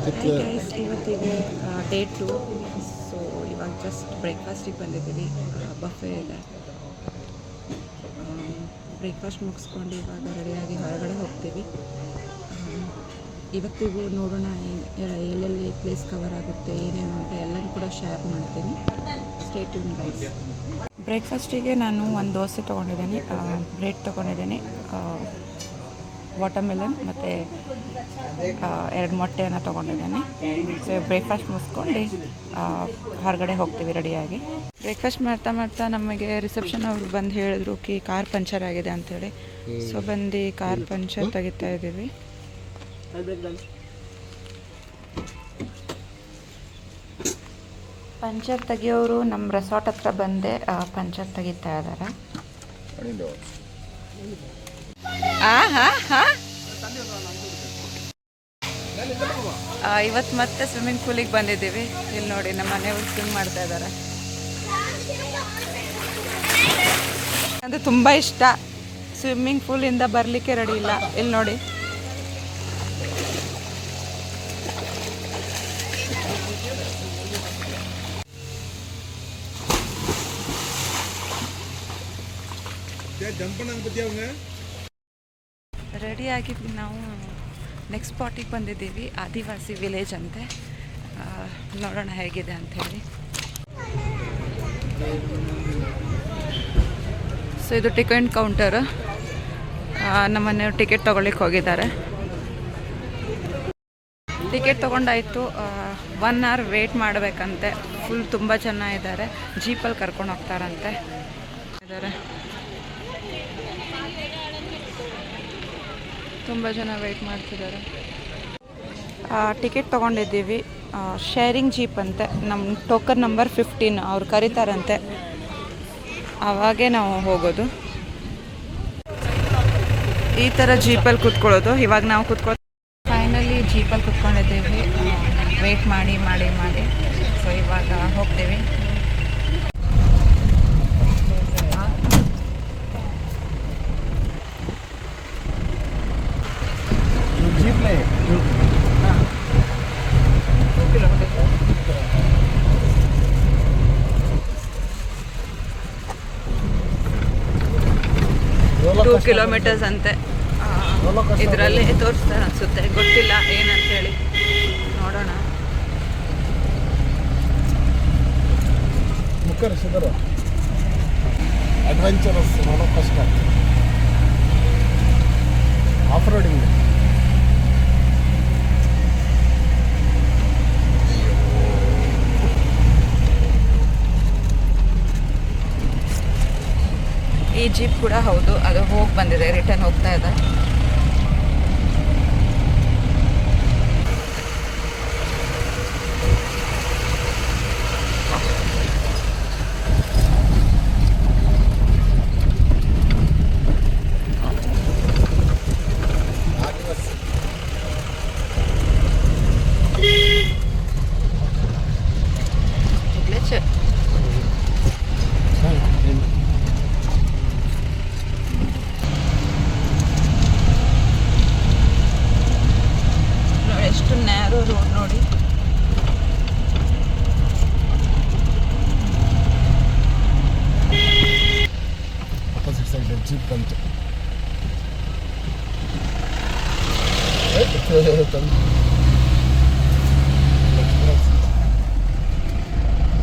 ಇವತ್ತಿಗೆ day 2. So ಇವಾಗ just ಬ್ರೇಕ್ಫಾಸ್ಟಿಗೆ ಬಂದಿದ್ದೀವಿ. ಬಫೆ ಇದೆ. ಬ್ರೇಕ್ಫಾಸ್ಟ್ ಮುಗಿಸ್ಕೊಂಡು ಇವಾಗ ರೆಡಿಯಾಗಿ ಹೊರಗಡೆ ಹೋಗ್ತೀವಿ. ಇವತ್ತಿಗೂ ನೋಡೋಣ ಎಲ್ಲೆಲ್ಲಿ ಪ್ಲೇಸ್ ಕವರ್ ಆಗುತ್ತೆ, ಏನೇನು ಅಂತ ಎಲ್ಲನೂ ಕೂಡ ಶೇರ್ ಮಾಡ್ತೀನಿ. Stay tune guys. ಬ್ರೇಕ್ಫಾಸ್ಟಿಗೆ ನಾನು ಒಂದು ದೋಸೆ ತೊಗೊಂಡಿದ್ದೀನಿ, ಬ್ರೆಡ್ ತೊಗೊಂಡಿದ್ದೀನಿ, ವಾಟರ್ಮೆಲನ್ ಮತ್ತು 2 ಮೊಟ್ಟೆಯನ್ನು ತೊಗೊಂಡಿದ್ದೀನಿ. ಸೊ ಬ್ರೇಕ್ಫಾಸ್ಟ್ ಮುಗಿಸ್ಕೊಂಡು ಹೊರಗಡೆ ಹೋಗ್ತೀವಿ ರೆಡಿಯಾಗಿ. ಬ್ರೇಕ್ಫಾಸ್ಟ್ ಮಾಡ್ತಾ ನಮಗೆ ರಿಸೆಪ್ಷನ್ ಅವರು ಬಂದು ಹೇಳಿದ್ರು ಕಾರ್ ಪಂಚರ್ ಆಗಿದೆ ಅಂಥೇಳಿ. ಸೊ ಬಂದು ಕಾರ್ ಪಂಚರ್ ತೆಗಿತಾ ಇದ್ದೀವಿ. ಪಂಚರ್ ತೆಗಿಯೋರು ನಮ್ಮ ರೆಸಾರ್ಟ್ ಹತ್ರ ಬಂದೆ ಪಂಚರ್ ತೆಗಿತಾ ಇದ್ದಾರೆ. ಇವತ್ತು ಮತ್ತೆ ಸ್ವಿಮ್ಮಿಂಗ್ ಪೂಲಿಗೆ ಬಂದಿದ್ದೀವಿ. ಇಲ್ಲಿ ನೋಡಿ ನಮ್ಮ ಮನೆಯವರು ಸ್ವಿಮ್ ಮಾಡ್ತಾ ಇದ್ದಾರೆ. ಅದು ತುಂಬ ಇಷ್ಟ. ಸ್ವಿಮ್ಮಿಂಗ್ ಪೂಲಿಂದ ಬರಲಿಕ್ಕೆ ರೆಡಿ ಇಲ್ಲ. ಇಲ್ಲಿ ನೋಡಿ ರೆಡಿ ಆಗಿದ್ವಿ. ನಾವು ನೆಕ್ಸ್ಟ್ ಸ್ಪಾಟಿಗೆ ಬಂದಿದ್ದೀವಿ. ಆದಿವಾಸಿ ವಿಲೇಜ್ ಅಂತೆ. ನೋಡೋಣ ಹೇಗಿದೆ ಅಂಥೇಳಿ. ಸೊ ಇದು ಟಿಕೆಟ್ ಕೌಂಟರ್. ನಮ್ಮನೆಯವ್ರು ಟಿಕೆಟ್ ತೊಗೊಳ್ಳಿಕ್ಕೆ ಹೋಗಿದ್ದಾರೆ. ಟಿಕೆಟ್ ತೊಗೊಂಡಾಯಿತು. 1 hour ವೇಟ್ ಮಾಡಬೇಕಂತೆ. ಫುಲ್ ತುಂಬ ಚೆನ್ನಾಗಿದ್ದಾರೆ. ಜೀಪಲ್ಲಿ ಕರ್ಕೊಂಡು ಹೋಗ್ತಾರಂತೆ. ತುಂಬ ಜನ ವೆಯ್ಟ್ ಮಾಡ್ತಿದ್ದಾರೆ. ಟಿಕೆಟ್ ತೊಗೊಂಡಿದ್ದೀವಿ. ಶೇರಿಂಗ್ ಜೀಪ್ ಅಂತೆ. ನಮ್ಮ ಟೋಕನ್ ನಂಬರ್ 15 ಅವ್ರು ಕರೀತಾರಂತೆ. ಆವಾಗೇ ನಾವು ಹೋಗೋದು. ಈ ಥರ ಜೀಪಲ್ಲಿ ಕೂತ್ಕೊಳ್ಳೋದು. ಇವಾಗ ನಾವು ಫೈನಲಿ ಜೀಪಲ್ಲಿ ಕೂತ್ಕೊಂಡಿದ್ದೀವಿ. ವೆಯ್ಟ್ ಮಾಡಿ. ಸೊ ಇವಾಗ ಹೋಗ್ತೀವಿ. ಟೂ ಕಿಲೋಮೀಟರ್ಸ್ ಅಂತೆ. ಇದರಲ್ಲಿ ತೋರಿಸ್ತಾರೆ ಅನಿಸುತ್ತೆ, ಗೊತ್ತಿಲ್ಲ ಏನಂತೇಳಿ. ನೋಡೋಣ. Adventurous roller coaster, off roading. ಈ ಜೀಪ್ ಕೂಡ ಹೌದು, ಅದು ಹೋಗಿ ಬಂದಿದೆ, ರಿಟರ್ನ್ ಹೋಗ್ತಾ ಇದೆ. ಎಷ್ಟು ನ್ಯಾರೋ ರೋಡ್ ನೋಡಿ. ಆಪೋಸಿಟ್ ಸೈಡ್ ಜೀಪ್ ಬಂತು.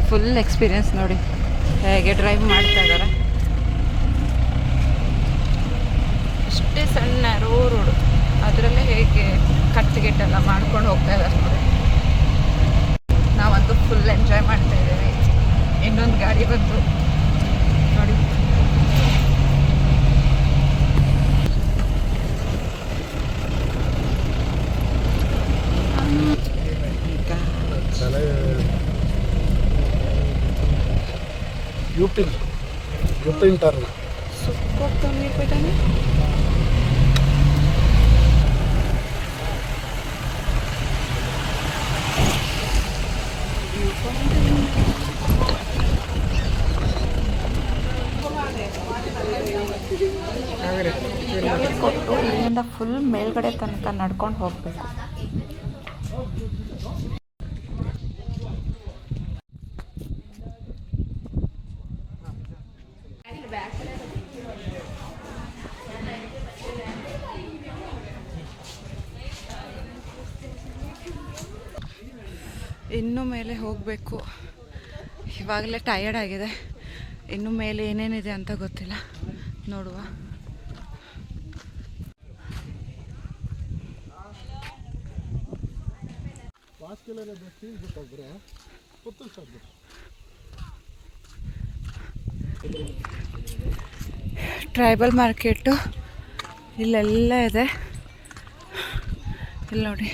ಫುಲ್ ಎಕ್ಸ್ಪೀರಿಯನ್ಸ್ ನೋಡಿ ಹೇಗೆ ಡ್ರೈವ್ ಮಾಡ್ತಾ ಇದ್ದಾರೆ. ಇಷ್ಟೇ ಸಣ್ಣ ರೋಡು, ಅದರಲ್ಲೇ ಹೇಗೆ ಕಟ್ಟೆಗೆಟ್ಟೆಲ್ಲ ಮಾಡ್ಕೊಂಡು ಹೋಗ್ತಾ ಇದ್ದಾರೆ ನೋಡಿ. ನಾವಂತೂ ಫುಲ್ ಎಂಜಾಯ್ ಮಾಡ್ತಾ ಇದ್ದೀವಿ. ಇನ್ನೊಂದು ಗಾಡಿ ಬಂತು ನೋಡಿ. यूपी इंटर्न सुक्कोग नीर పోయితానే. ಇಲ್ಲಿಂದ ಫುಲ್ ಮೇಲ್ಗಡೆ ತನಕ ನಡ್ಕೊಂಡು ಹೋಗಬೇಕು. ಇನ್ನೂ ಮೇಲೆ ಹೋಗಬೇಕು. ಇವಾಗಲೇ ಟಯರ್ಡ್ ಆಗಿದೆ. ಇನ್ನು ಮೇಲೆ ಏನೇನಿದೆ ಅಂತ ಗೊತ್ತಿಲ್ಲ, ನೋಡುವ. ಟ್ರೈಬಲ್ ಮಾರ್ಕೆಟು ಇಲ್ಲೆಲ್ಲ ಇದೆ. ಇಲ್ಲಿ ನೋಡಿ,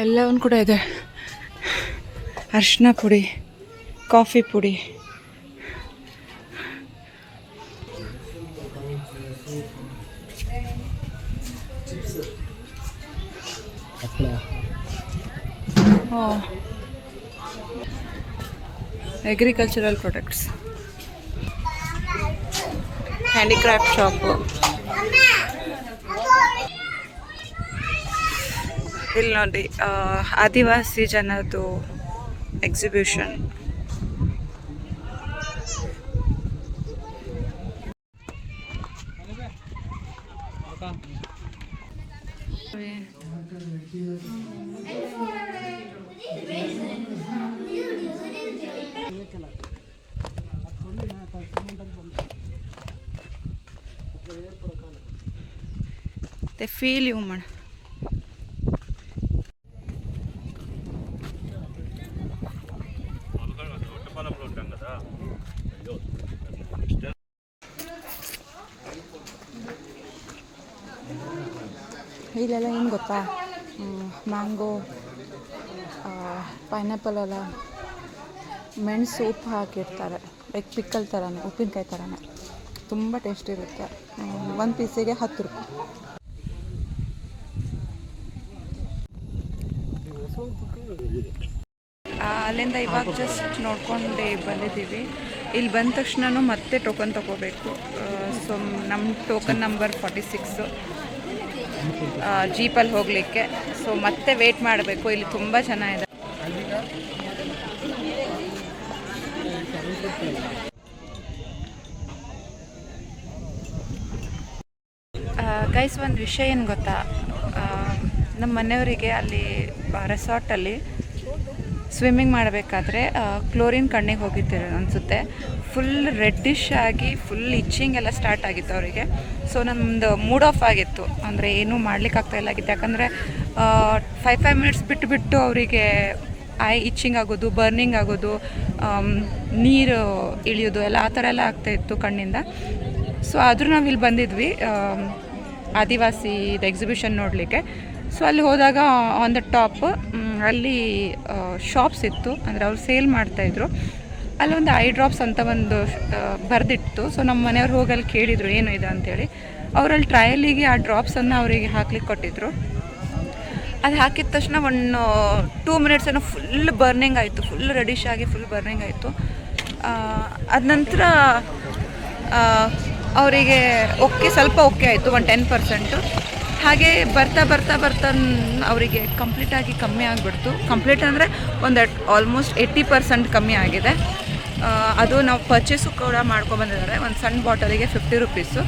ಎಲ್ಲವೂ ಕೂಡ ಇದೆ. ಅರಿಶಿನ ಪುಡಿ, ಕಾಫಿ ಪುಡಿ, ಅಗ್ರಿಕಲ್ಚರಲ್ ಪ್ರಾಡಕ್ಟ್ಸ್, ಹ್ಯಾಂಡಿಕ್ರಾಫ್ಟ್ ಶಾಪು. ಇಲ್ಲಿ ನೋಡಿ, ಆದಿವಾಸಿ ಜನದ್ದು ಎಕ್ಸಿಬಿಷನ್. They feel human. ಇಲ್ಲೆಲ್ಲ ಏನು ಗೊತ್ತಾ, ಮ್ಯಾಂಗೋ, ಪೈನಾಪಲ್ ಎಲ್ಲ ಮೆಣಸು ಉಪ್ಪು ಹಾಕಿರ್ತಾರೆ, ಲೈಕ್ ಪಿಕ್ಕಲ್ ಥರನೇ, ಉಪ್ಪಿನಕಾಯಿ ಥರನೇ. ತುಂಬ ಟೇಸ್ಟ್ ಇರುತ್ತೆ. ಒಂದು ಪೀಸಿಗೆ 10 ರೂಪಾಯಿ. ಅಲ್ಲಿಂದ ಇವಾಗ ಜಸ್ಟ್ ನೋಡ್ಕೊಂಡು ಬಂದಿದ್ದೀವಿ. ಇಲ್ಲಿ ಬಂದ ತಕ್ಷಣ ಮತ್ತೆ ಟೋಕನ್ ತೊಗೋಬೇಕು. ಸೊ ನಮ್ಮ ಟೋಕನ್ ನಂಬರ್ 46 ಜೀಪಲ್ಲಿ ಹೋಗಲಿಕ್ಕೆ. ಸೊ ಮತ್ತೆ ವೇಟ್ ಮಾಡಬೇಕು. ಇಲ್ಲಿ ತುಂಬ ಚೆನ್ನಾಗಿದೆ. ಗೈಸ್, ಒಂದು ವಿಷಯ ಏನು ಗೊತ್ತಾ, ನಮ್ಮ ಮನೆಯವರಿಗೆ ಅಲ್ಲಿ ರೆಸಾರ್ಟಲ್ಲಿ ಸ್ವಿಮ್ಮಿಂಗ್ ಮಾಡಬೇಕಾದ್ರೆ ಕ್ಲೋರಿನ್ ಕಣ್ಣಿಗೆ ಹೋಗಿದ್ದರು ಅನಿಸುತ್ತೆ. ಫುಲ್ ರೆಡ್ಡಿಶ್ ಆಗಿ ಫುಲ್ ಇಚ್ಚಿಂಗ್ ಎಲ್ಲ ಸ್ಟಾರ್ಟ್ ಆಗಿತ್ತು ಅವರಿಗೆ. ಸೊ ನಮ್ಮದು ಮೂಡ್ ಆಫ್ ಆಗಿತ್ತು, ಅಂದರೆ ಏನೂ ಮಾಡ್ಲಿಕ್ಕಾಗ್ತಾ ಆಗಿತ್ತು. ಯಾಕಂದರೆ 5 ಮಿನಿಟ್ಸ್ ಬಿಟ್ಟು ಅವರಿಗೆ ಐ ಇಚ್ಚಿಂಗ್ ಆಗೋದು, ಬರ್ನಿಂಗ್ ಆಗೋದು, ನೀರು ಇಳಿಯೋದು ಎಲ್ಲ ಆ ಥರ ಎಲ್ಲ ಆಗ್ತಾಯಿತ್ತು ಕಣ್ಣಿಂದ. ಸೊ ಆದರೂ ನಾವು ಇಲ್ಲಿ ಬಂದಿದ್ವಿ ಆದಿವಾಸಿ ಎಕ್ಸಿಬಿಷನ್ ನೋಡಲಿಕ್ಕೆ. ಸೊ ಅಲ್ಲಿ ಹೋದಾಗ ಆನ್ ದ ಟಾಪ್ ಅಲ್ಲಿ ಶಾಪ್ಸ್ ಇತ್ತು, ಅಂದರೆ ಅವ್ರು ಸೇಲ್ ಮಾಡ್ತಾಯಿದ್ರು. ಅಲ್ಲೊಂದು ಐ ಡ್ರಾಪ್ಸ್ ಅಂತ ಒಂದು ಬರೆದಿತ್ತು. ಸೊ ನಮ್ಮ ಮನೆಯವ್ರು ಹೋಗಿ ಅಲ್ಲಿ ಕೇಳಿದರು ಏನು ಇದೆ ಅಂಥೇಳಿ. ಅವರಲ್ಲಿ ಟ್ರಯಲಿಗೆ ಆ ಡ್ರಾಪ್ಸನ್ನು ಅವರಿಗೆ ಹಾಕ್ಲಿಕ್ಕೆ ಕೊಟ್ಟಿದ್ದರು. ಅದು ಹಾಕಿದ ತಕ್ಷಣ 2 ಮಿನಿಟ್ಸ್ ಏನೋ ಫುಲ್ ಬರ್ನಿಂಗ್ ಆಯಿತು, ಫುಲ್ ರೆಡಿಶ್ ಆಗಿ ಫುಲ್ ಬರ್ನಿಂಗ್ ಆಯಿತು. ಅದ ನಂತರ ಅವರಿಗೆ ಸ್ವಲ್ಪ ಓಕೆ ಆಯಿತು, 10%. ಹಾಗೆ ಬರ್ತಾ ಅವರಿಗೆ ಕಂಪ್ಲೀಟಾಗಿ ಕಮ್ಮಿ ಆಗಿಬಿಡ್ತು. ಕಂಪ್ಲೀಟ್ ಅಂದರೆ ಒಂದು ಆಲ್ಮೋಸ್ಟ್ 80% ಕಮ್ಮಿ ಆಗಿದೆ. ಅದು ನಾವು ಪರ್ಚೇಸು ಕೂಡ ಮಾಡ್ಕೊಬಂದಿದ್ದಾರೆ. ಒಂದು ಸಣ್ಣ ಬಾಟಲಿಗೆ 50 ರೂಪೀಸು.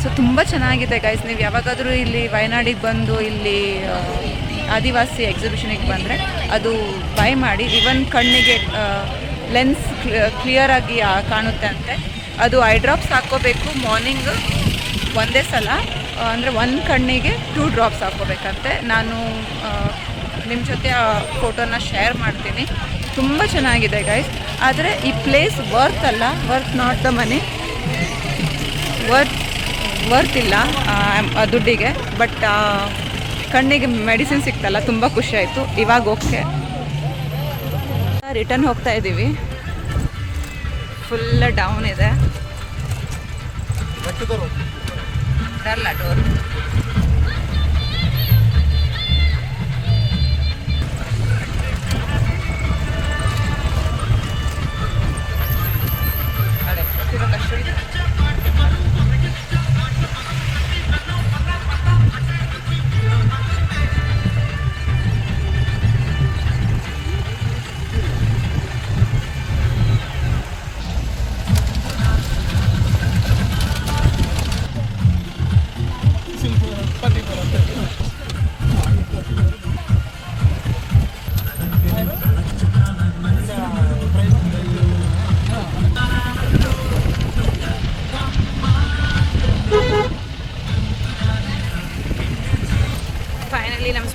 ಸೊ ತುಂಬ ಚೆನ್ನಾಗಿದೆ ಗೈಸ್. ನೀವು ಯಾವಾಗಾದರೂ ಇಲ್ಲಿ ವಯನಾಡಿಗೆ ಬಂದು ಇಲ್ಲಿ ಆದಿವಾಸಿ ಎಕ್ಸಿಬಿಷನಿಗೆ ಬಂದರೆ ಅದು ಬೈ ಮಾಡಿ. ಇವನ್ ಕಣ್ಣಿಗೆ ಲೆನ್ಸ್ ಕ್ಲಿಯರಾಗಿ ಕಾಣುತ್ತೆ ಅಂತೆ. ಅದು ಐ ಡ್ರಾಪ್ಸ್ ಹಾಕ್ಕೋಬೇಕು ಮಾರ್ನಿಂಗ್ ಒಂದೇ ಸಲ, ಅಂದರೆ ಒಂದು ಕಣ್ಣಿಗೆ 2 ಡ್ರಾಪ್ಸ್ ಹಾಕ್ಕೋಬೇಕಂತೆ. ನಾನು ನಿಮ್ಮ ಜೊತೆ ಆ ಫೋಟೋನ ಶೇರ್ ಮಾಡ್ತೀನಿ. ತುಂಬ ಚೆನ್ನಾಗಿದೆ ಗೈಸ್. ಆದರೆ ಈ ಪ್ಲೇಸ್ ವರ್ತ್ ಅಲ್ಲ, worth not the money, worth ಇಲ್ಲ ದುಡ್ಡಿಗೆ. ಬಟ್ ಕಣ್ಣಿಗೆ ಮೆಡಿಸಿನ್ ಸಿಕ್ತಲ್ಲ, ತುಂಬ ಖುಷಿ ಆಯಿತು. ಇವಾಗ ಓಕೆ. ರಿಟರ್ನ್ ಹೋಗ್ತಾ ಇದ್ದೀವಿ. ಫುಲ್ ಡೌನ್ ಇದೆ. ಬರಲ್ಲ ಡೋರ್.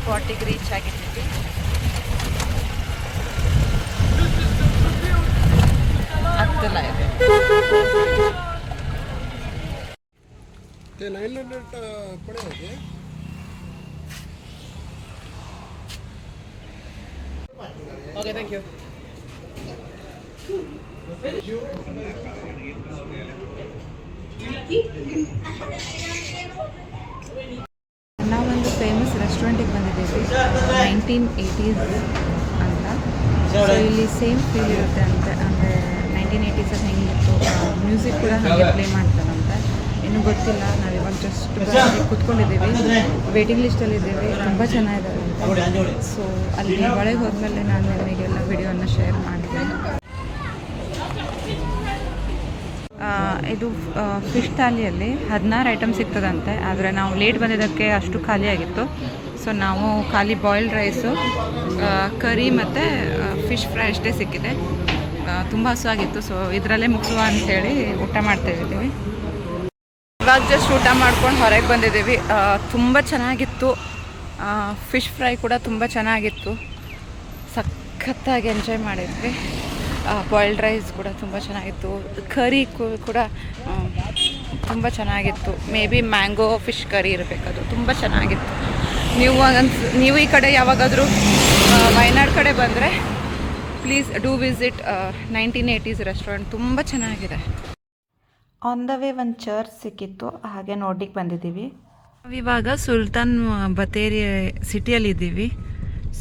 ಸ್ಪಾಟಿಗೆ ರೀಚ್ ಆಗಿದ್ದೀವಿ. ಹತ್ತಲ ಇದೆ. 900 ಪಡೆಯೋಕೆ ಓಕೆ, ಥ್ಯಾಂಕ್ ಯು. ನಾವೊಂದು ಫೇಮಸ್ ರೆಸ್ಟೋರೆಂಟಿಗೆ ಬಂದಿದ್ದೀವಿ, 1980s ಅಂತ. ಸೊ ಇಲ್ಲಿ ಸೇಮ್ ಫೀಲ್ ಇರುತ್ತೆ ಅಂತೆ, ಅಂದರೆ 1980s ಹೆಂಗಿತ್ತು, ಮ್ಯೂಸಿಕ್ ಕೂಡ ಹಾಗೆ ಪ್ಲೇ ಮಾಡ್ತಾರಂತೆ. ಇನ್ನೂ ಗೊತ್ತಿಲ್ಲ, ನಾವು ಇವಾಗ ಜಸ್ಟ್ ಕೂತ್ಕೊಂಡಿದ್ದೀವಿ, ವೇಟಿಂಗ್ ಲಿಸ್ಟಲ್ಲಿದ್ದೀವಿ. ತುಂಬ ಚೆನ್ನಾಗಿದ್ದಾರೆ. ಸೊ ಅಲ್ಲಿ ಒಳಗೆ ಹೋದ್ಮೇಲೆ ನಾನು ನಿಮಗೆಲ್ಲ ವಿಡಿಯೋನ ಶೇರ್ ಮಾಡ್ತೀನಿ. ಇದು ಫಿಶ್ ಥಾಲಿಯಲ್ಲಿ 16 ಐಟಮ್ ಸಿಗ್ತದಂತೆ, ಆದರೆ ನಾವು ಲೇಟ್ ಬಂದಿದ್ದಕ್ಕೆ ಅಷ್ಟು ಖಾಲಿಯಾಗಿತ್ತು. ಸೊ ನಾವು ಖಾಲಿ ಬಾಯ್ಲ್ಡ್ ರೈಸು, ಕರಿ ಮತ್ತು ಫಿಶ್ ಫ್ರೈ ಅಷ್ಟೇ ಸಿಕ್ಕಿದೆ. ತುಂಬ ಹಸುವಾಗಿತ್ತು. ಸೊ ಇದರಲ್ಲೇ ಮುಗಿಸುವ ಅಂಥೇಳಿ ಊಟ ಮಾಡ್ತಾಯಿದ್ದೀವಿ. ಇವಾಗ ಜಸ್ಟ್ ಊಟ ಮಾಡ್ಕೊಂಡು ಹೊರಗೆ ಬಂದಿದ್ದೀವಿ. ತುಂಬ ಚೆನ್ನಾಗಿತ್ತು. ಫಿಶ್ ಫ್ರೈ ಕೂಡ ತುಂಬ ಚೆನ್ನಾಗಿತ್ತು. ಸಖತ್ತಾಗಿ ಎಂಜಾಯ್ ಮಾಡಿದ್ವಿ. ಬಾಯ್ಲ್ಡ್ ರೈಸ್ ಕೂಡ ತುಂಬ ಚೆನ್ನಾಗಿತ್ತು. ಕರಿ ಕೂಡ ತುಂಬ ಚೆನ್ನಾಗಿತ್ತು. Maybe mango fish curry ಇರಬೇಕದು. ತುಂಬ ಚೆನ್ನಾಗಿತ್ತು. ನೀವು ಈ ಕಡೆ ಯಾವಾಗಾದರೂ ವಯನಾಡ್ ಕಡೆ ಬಂದರೆ please do visit 1980s restaurant. ತುಂಬ ಚೆನ್ನಾಗಿದೆ. ಆನ್ ದ ವೇ ಒಂದು ಚರ್ಚ್ ಸಿಕ್ಕಿತ್ತು, ಹಾಗೆ ನೋಡ್ಲಿಕ್ಕೆ ಬಂದಿದ್ದೀವಿ. ನಾವಿವಾಗ ಸುಲ್ತಾನ್ ಬತೇರಿ ಸಿಟಿಯಲ್ಲಿದ್ದೀವಿ.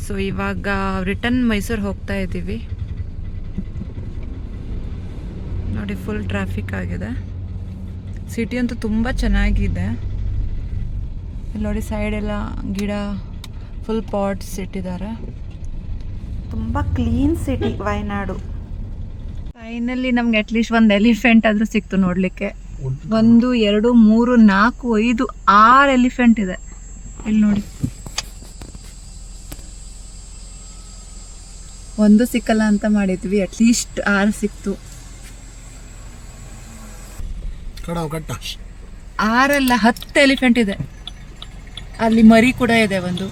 ಸೊ ಇವಾಗ ರಿಟರ್ನ್ ಮೈಸೂರು ಹೋಗ್ತಾ ಇದ್ದೀವಿ. ನೋಡಿ, ಫುಲ್ ಟ್ರಾಫಿಕ್ ಆಗಿದೆ. ಸಿಟಿ ಅಂತೂ ತುಂಬ ಚೆನ್ನಾಗಿದೆ. ಇಲ್ಲಿ ನೋಡಿ, ಸೈಡೆಲ್ಲ ಗಿಡ, ಫುಲ್ ಪಾಟ್ಸ್ ಇಟ್ಟಿದ್ದಾರೆ. ತುಂಬ ಕ್ಲೀನ್ ಸಿಟಿ ವಯನಾಡು. ಫೈನಲಿ ನಮ್ಗೆ ಅಟ್ಲೀಸ್ಟ್ ಒಂದು ಎಲಿಫೆಂಟ್ ಆದರೂ ಸಿಕ್ತು ನೋಡಲಿಕ್ಕೆ. 1 2 3 4 5 6 ಎಲಿಫೆಂಟ್ ಇದೆ ಇಲ್ಲಿ ನೋಡಿ. ಒಂದು ಸಿಕ್ಕಲ್ಲ ಅಂತ ಮಾಡಿದ್ವಿ, ಅಟ್ಲೀಸ್ಟ್ 6 ಸಿಕ್ತು. 6 ಅಲ್ಲ, 10 ಎಲಿಫೆಂಟ್ ಇದೆ. ಅಲ್ಲಿ ಮರಿ ಕೂಡ ಇದೆ ಒಂದು.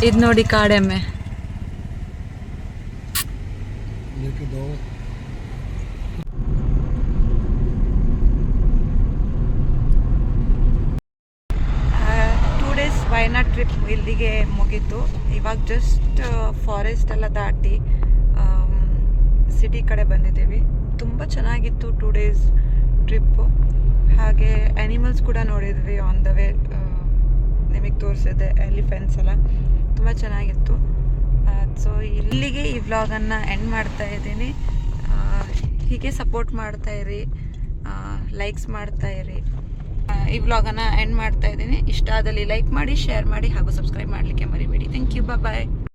ಇದು ನೋಡಿ, ಕಾಡೆಮ್ಮೆ. ವಯನಾಡ್ ಟ್ರಿಪ್ ಇಲ್ಲಿಗೆ ಮುಗೀತು. ಇವಾಗ ಜಸ್ಟ್ ಫಾರೆಸ್ಟ್ ಎಲ್ಲ ದಾಟಿ ಸಿಟಿ ಕಡೆ ಬಂದಿದ್ದೀವಿ. ತುಂಬ ಚೆನ್ನಾಗಿತ್ತು 2 days ಟ್ರಿಪ್ಪು. ಹಾಗೆ ಆ್ಯನಿಮಲ್ಸ್ ಕೂಡ ನೋಡಿದ್ವಿ ಆನ್ ದ ವೇ. ನಿಮಗೆ ತೋರಿಸಿದೆ ಎಲಿಫೆಂಟ್ಸ್ ಎಲ್ಲ, ತುಂಬ ಚೆನ್ನಾಗಿತ್ತು. ಸೊ ಇಲ್ಲಿಗೆ ಈ ವ್ಲಾಗನ್ನು ಎಂಡ್ ಮಾಡ್ತಾ ಇದ್ದೀನಿ. ಹೀಗೆ ಸಪೋರ್ಟ್ ಮಾಡ್ತಾಯಿರಿ, ಲೈಕ್ಸ್ ಮಾಡ್ತಾಯಿರಿ. ಈ ವ್ಲಾಗನ್ನು ಎಂಡ್ ಮಾಡ್ತಾ ಇದ್ದೀನಿ. ಇಷ್ಟ ಆದಲ್ಲಿ ಲೈಕ್ ಮಾಡಿ, ಶೇರ್ ಮಾಡಿ ಹಾಗೂ ಸಬ್ಸ್ಕ್ರೈಬ್ ಮಾಡಲಿಕ್ಕೆ ಮರಿಬೇಡಿ. Thank you. ಬಾಯ್.